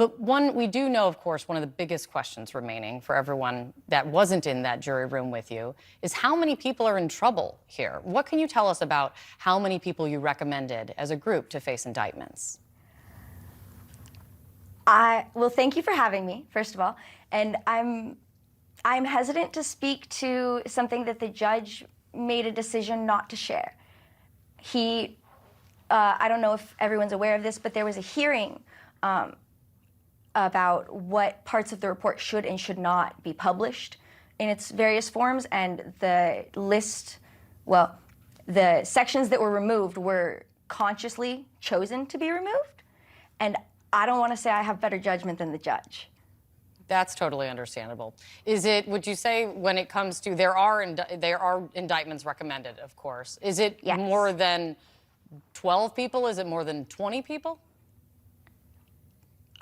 But we do know, of course, one of the biggest questions remaining for everyone that wasn't in that jury room with you is how many people are in trouble here? What can you tell us about how many people you recommended as a group to face indictments? Well, thank you for having me, first of all. And I'm hesitant to speak to something that the judge made a decision not to share. I don't know if everyone's aware of this, but there was a hearing about what parts of the report should and should not be published in its various forms, and the sections that were removed were consciously chosen to be removed, and I don't want to say I have better judgment than the judge. That's totally understandable. Would you say, when it comes to, there are indictments recommended, of course. Is it Yes. more than 12 people? Is it more than 20 people?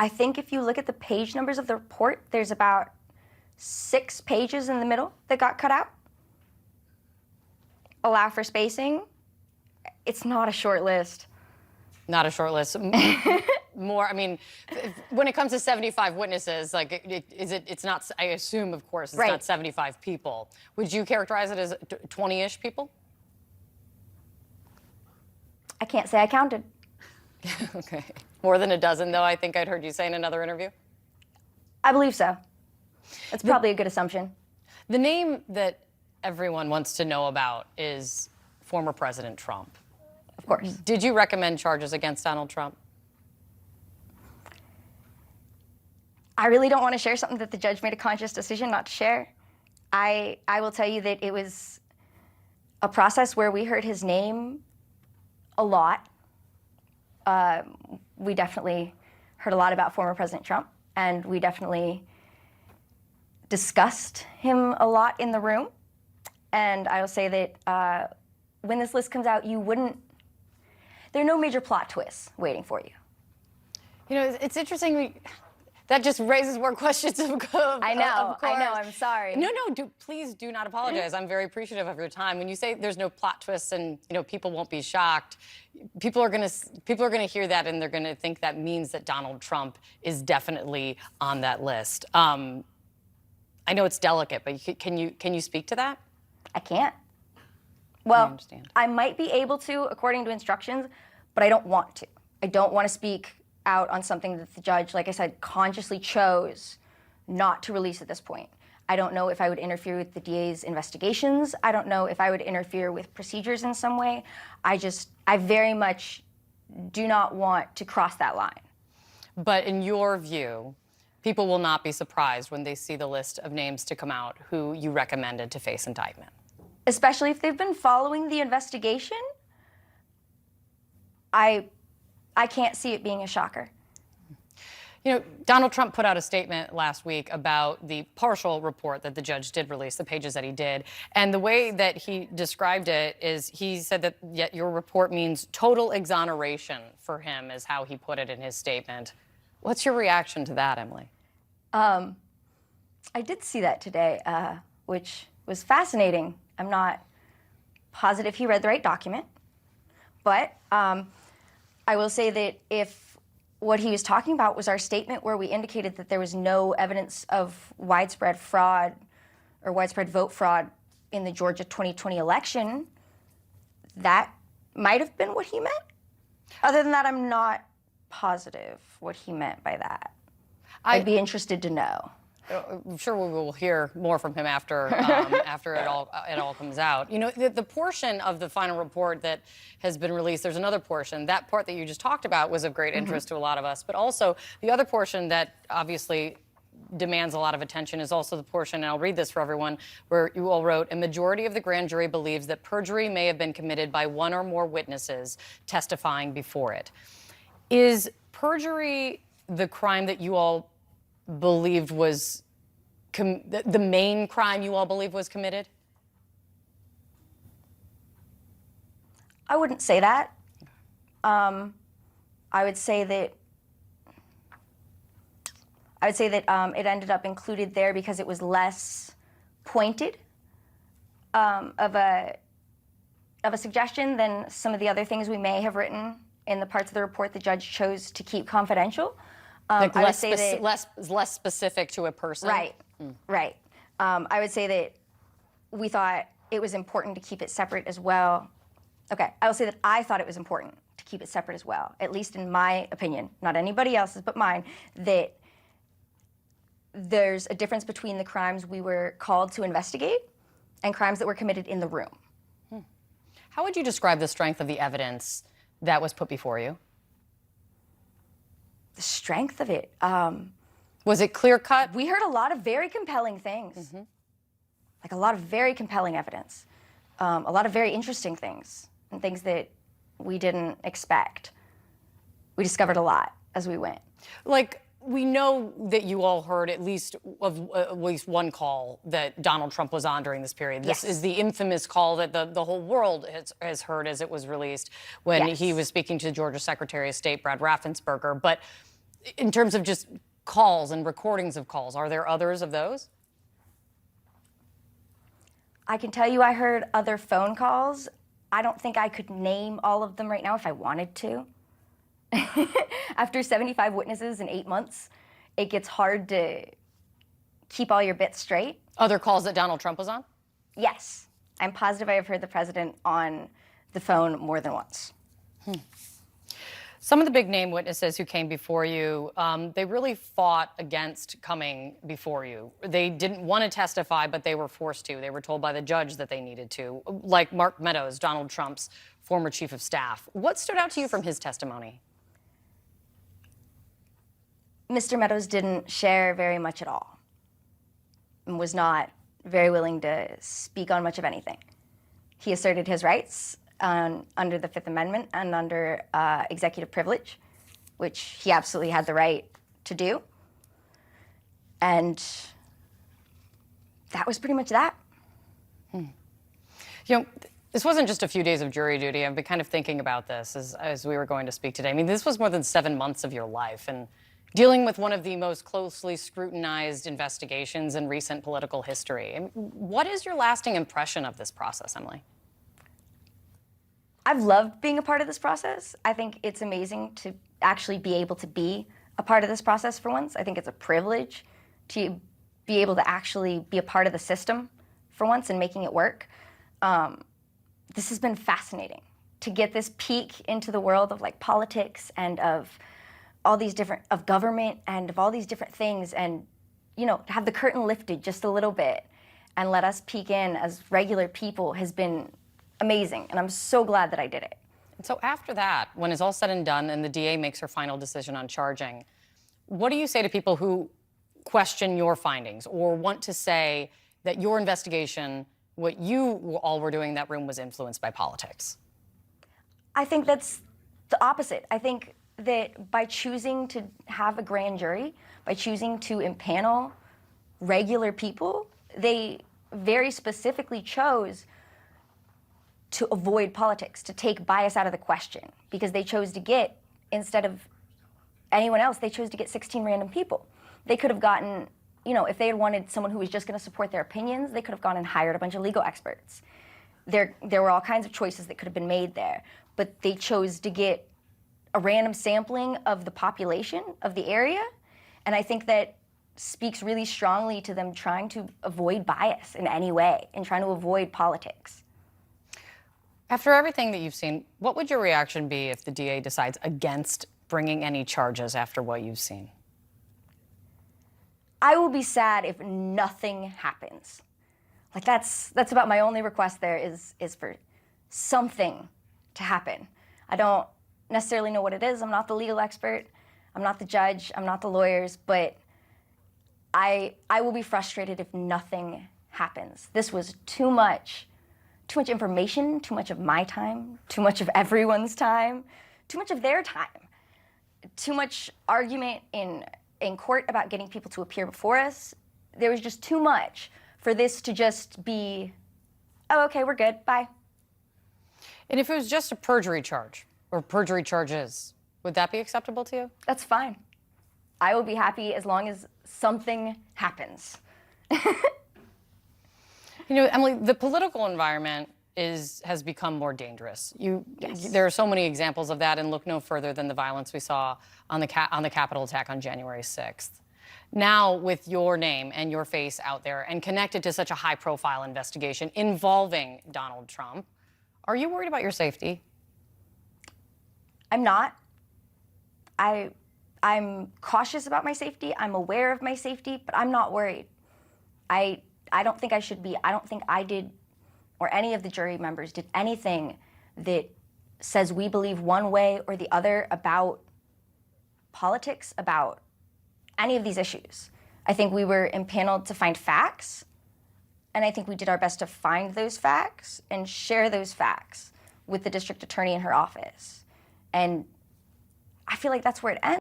I think if you look at the page numbers of the report, there's about 6 pages in the middle that got cut out. Allow for spacing. It's not a short list. Not a short list. More, I mean, when it comes to 75 witnesses, like, it's not, I assume, of course, it's not 75 people. Would you characterize it as 20-ish people? I can't say I counted. Okay. More than a dozen, though, I think I'd heard you say in another interview? I believe so. That's probably a good assumption. The name that everyone wants to know about is former President Trump. Of course. Did you recommend charges against Donald Trump? I really don't want to share something that the judge made a conscious decision not to share. I will tell you that it was a process where we heard his name a lot. We definitely heard a lot about former President Trump, and we definitely discussed him a lot in the room. And I will say that when this list comes out, there are no major plot twists waiting for you. You know, it's interesting. That just raises more questions of I know, I'm sorry. No, please do not apologize. I'm very appreciative of your time. When you say there's no plot twists and, people won't be shocked, people are gonna hear that and they're gonna think that means that Donald Trump is definitely on that list. I know it's delicate, but can you speak to that? I can't. Well, I might be able to according to instructions, but I don't want to. I don't want to speak out on something that the judge, like I said, consciously chose not to release at this point. I don't know if I would interfere with the DA's investigations. I don't know if I would interfere with procedures in some way. I very much do not want to cross that line. But in your view, people will not be surprised when they see the list of names to come out who you recommended to face indictment. Especially if they've been following the investigation, I can't see it being a shocker. Donald Trump put out a statement last week about the partial report that the judge did release, the pages that he did. And the way that he described it is he said that yet your report means total exoneration for him, is how he put it in his statement. What's your reaction to that, Emily? I did see that today, which was fascinating. I'm not positive he read the right document, but I will say that if what he was talking about was our statement where we indicated that there was no evidence of widespread fraud or widespread vote fraud in the Georgia 2020 election, that might have been what he meant. Other than that, I'm not positive what he meant by that. I'd be interested to know. I'm sure we will hear more from him after it all comes out. The portion of the final report that has been released, there's another portion. That part that you just talked about was of great interest to a lot of us, but also the other portion that obviously demands a lot of attention is also the portion, and I'll read this for everyone, where you all wrote, a majority of the grand jury believes that perjury may have been committed by one or more witnesses testifying before it. Is perjury the crime that you all believed was the main crime you all believe was committed? I wouldn't say that. I would say that it ended up included there because it was less pointed of a suggestion than some of the other things we may have written in the parts of the report the judge chose to keep confidential. Like I would say that less specific to a person. right, right. I would say that we thought it was important to keep it separate as well. Okay, I will say that I thought it was important to keep it separate as well, at least in my opinion, not anybody else's but mine, that there's a difference between the crimes we were called to investigate and crimes that were committed in the room. How would you describe the strength of the evidence that was put before you? The strength of it. Was it clear-cut? We heard a lot of very compelling things, like a lot of very compelling evidence, a lot of very interesting things, and things that we didn't expect. We discovered a lot as we went. Like, we know that you all heard at least one call that Donald Trump was on during this period. This is the infamous call that the whole world has heard as it was released when he was speaking to Georgia Secretary of State Brad Raffensperger. But in terms of just calls and recordings of calls, are there others of those? I can tell you I heard other phone calls. I don't think I could name all of them right now if I wanted to. After 75 witnesses in 8 months, it gets hard to keep all your bits straight. Other calls that Donald Trump was on? Yes. I'm positive I have heard the president on the phone more than once. Some of the big name witnesses who came before you, they really fought against coming before you. They didn't want to testify, but they were forced to. They were told by the judge that they needed to, like Mark Meadows, Donald Trump's former chief of staff. What stood out to you from his testimony? Mr. Meadows didn't share very much at all and was not very willing to speak on much of anything. He asserted his rights under the Fifth Amendment and under executive privilege, which he absolutely had the right to do. And that was pretty much that. You know, this wasn't just a few days of jury duty. I've been kind of thinking about this as we were going to speak today. I mean, this was more than 7 months of your life, and dealing with one of the most closely scrutinized investigations in recent political history. What is your lasting impression of this process, Emily? I've loved being a part of this process. I think it's amazing to actually be able to be a part of this process for once. I think it's a privilege to be able to actually be a part of the system for once and making it work. This has been fascinating to get this peek into the world of like politics and of all these different, of government and of all these different things, and, you know, have the curtain lifted just a little bit and let us peek in as regular people has been amazing, and I'm so glad that I did it. And so after that, when it's all said and done and the DA makes her final decision on charging, what do you say to people who question your findings or want to say that your investigation, what you all were doing in that room, was influenced by politics? I think that's the opposite. I think that by choosing to have a grand jury, by choosing to impanel regular people, they very specifically chose to avoid politics, to take bias out of the question, because they chose to get, instead of anyone else, they chose to get 16 random people. They could have gotten, you know, if they had wanted someone who was just going to support their opinions, they could have gone and hired a bunch of legal experts. There were all kinds of choices that could have been made there, but they chose to get a random sampling of the population of the area, and I think that speaks really strongly to them trying to avoid bias in any way and trying to avoid politics. After everything that you've seen, what would your reaction be if the DA decides against bringing any charges after what you've seen? I will be sad if nothing happens. Like that's about my only request there is for something to happen. I don't necessarily know what it is. I'm not the legal expert. I'm not the judge. I'm not the lawyers, but I will be frustrated if nothing happens. This was too much information, too much of my time, too much of everyone's time, too much of their time, too much argument in court about getting people to appear before us. There was just too much for this to just be, oh, okay, we're good, bye. And if it was just a perjury charge or perjury charges, would that be acceptable to you? That's fine. I will be happy as long as something happens. You know, Emily, the political environment has become more dangerous. There are so many examples of that, and look no further than the violence we saw on the Capitol attack on January 6th. Now, with your name and your face out there and connected to such a high-profile investigation involving Donald Trump, are you worried about your safety? I'm not. I'm cautious about my safety. I'm aware of my safety, but I'm not worried. I don't think I should be. I don't think I did, or any of the jury members did anything that says we believe one way or the other about politics, about any of these issues. I think we were impaneled to find facts, and I think we did our best to find those facts and share those facts with the district attorney in her office. And I feel like that's where it ends.